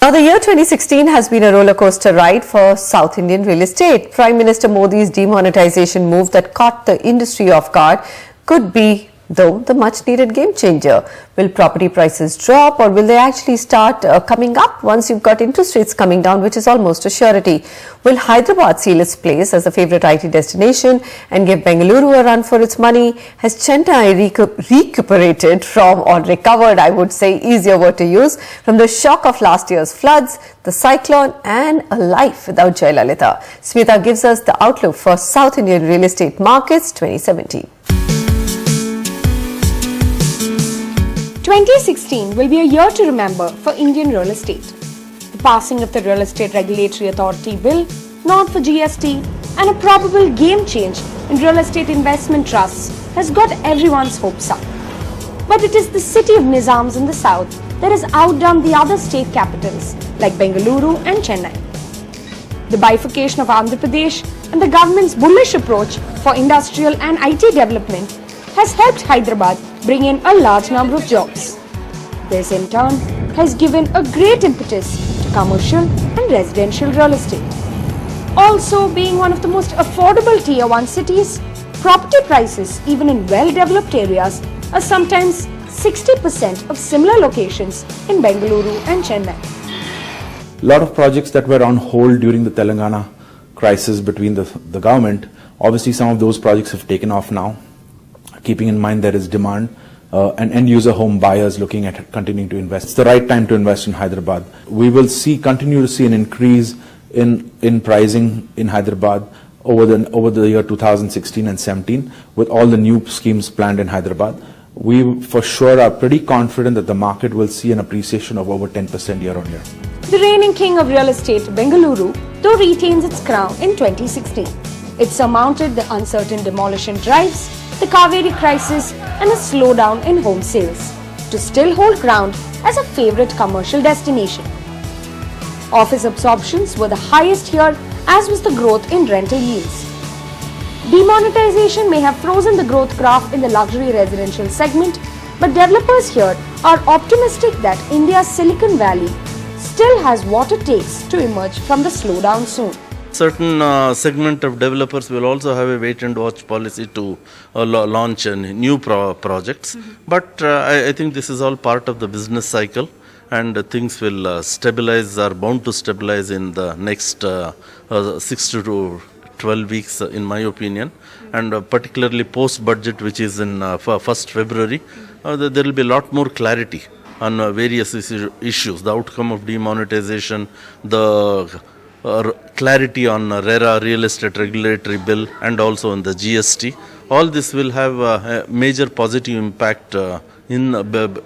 Now, the year 2016 has been a roller coaster ride for South Indian real estate. Prime Minister Modi's demonetization move that caught the industry off guard could be, though, the much-needed game changer. Will property prices drop, or will they actually start coming up once you've got interest rates coming down, which is almost a surety? Will Hyderabad seal its place as a favourite IT destination and give Bengaluru a run for its money? Has Chennai recuperated from, or recovered, I would say, easier word to use, from the shock of last year's floods, the cyclone and a life without Jayalalitha? Smita gives us the outlook for South Indian real estate markets 2017. 2016 will be a year to remember for Indian real estate. The passing of the Real Estate Regulatory Authority Bill, nod for GST, and a probable game change in real estate investment trusts has got everyone's hopes up. But it is the city of Nizams in the south that has outdone the other state capitals like Bengaluru and Chennai. The bifurcation of Andhra Pradesh and the government's bullish approach for industrial and IT development has helped Hyderabad bring in a large number of jobs. This in turn has given a great impetus to commercial and residential real estate. Also, being one of the most affordable Tier 1 cities, property prices even in well-developed areas are sometimes 60% of similar locations in Bengaluru and Chennai. A lot of projects that were on hold during the Telangana crisis between the government, obviously some of those projects have taken off now, keeping in mind there is demand and end-user home buyers looking at continuing to invest. It's the right time to invest in Hyderabad. We will continue to see an increase in pricing in Hyderabad over the year 2016 and 17 with all the new schemes planned in Hyderabad. We for sure are pretty confident that the market will see an appreciation of over 10% year on year. The reigning king of real estate, Bengaluru, though retains its crown in 2016. It surmounted the uncertain demolition drives, the Kaveri crisis and a slowdown in home sales to still hold ground as a favourite commercial destination. Office absorptions were the highest here, as was the growth in rental yields. Demonetization may have frozen the growth graph in the luxury residential segment, but developers here are optimistic that India's Silicon Valley still has what it takes to emerge from the slowdown soon. Certain segment of developers will also have a wait and watch policy to launch new projects. But I think this is all part of the business cycle, and things will stabilize, are bound to stabilize in the next 6 to 12 weeks, in my opinion. And particularly post-budget, which is in 1st February, there will be a lot more clarity on various issues, the outcome of demonetization, the clarity on RERA, Real Estate Regulatory Bill, and also on the GST. All this will have a major positive impact in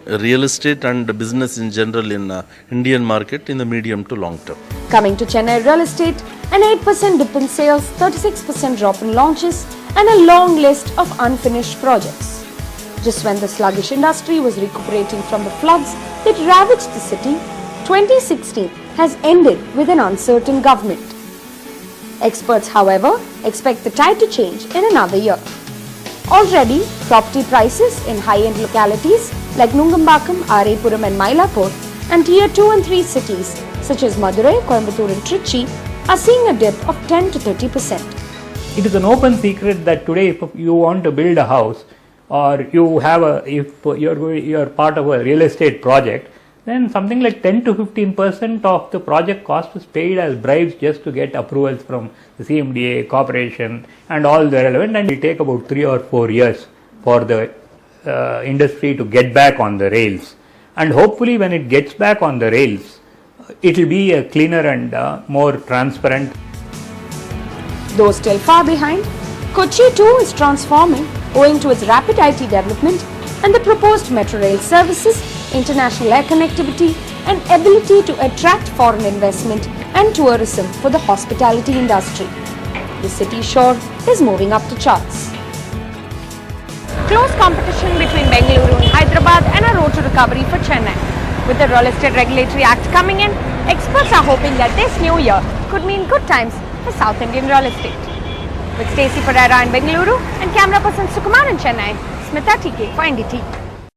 real estate and business in general in Indian market in the medium to long term. Coming to Chennai real estate, an 8% dip in sales, 36% drop in launches, and a long list of unfinished projects. Just when the sluggish industry was recuperating from the floods that ravaged the city, 2016 has ended with an uncertain government. Experts, however, expect the tide to change in another year. Already, property prices in high-end localities like Nungambakam, Arepuram and Mylapore and Tier 2 and 3 cities such as Madurai, Coimbatore and Trichy are seeing a dip of 10 to 30%. It is an open secret that today if you want to build a house or you have if you're part of a real estate project, then something like 10 to 15% of the project cost is paid as bribes just to get approvals from the CMDA, corporation and all the relevant, and it will take about 3 or 4 years for the industry to get back on the rails. And hopefully when it gets back on the rails, it will be a cleaner and more transparent. Though still far behind, Kochi too is transforming owing to its rapid IT development and the proposed metro rail services, international air connectivity and ability to attract foreign investment and tourism for the hospitality industry. The city sure is moving up the charts. Close competition between Bengaluru and Hyderabad and a road to recovery for Chennai. With the Real Estate Regulatory Act coming in, experts are hoping that this new year could mean good times for South Indian real estate. With Stacey Pereira in Bengaluru and camera person Sukumaran in Chennai, Smita TK for NDT.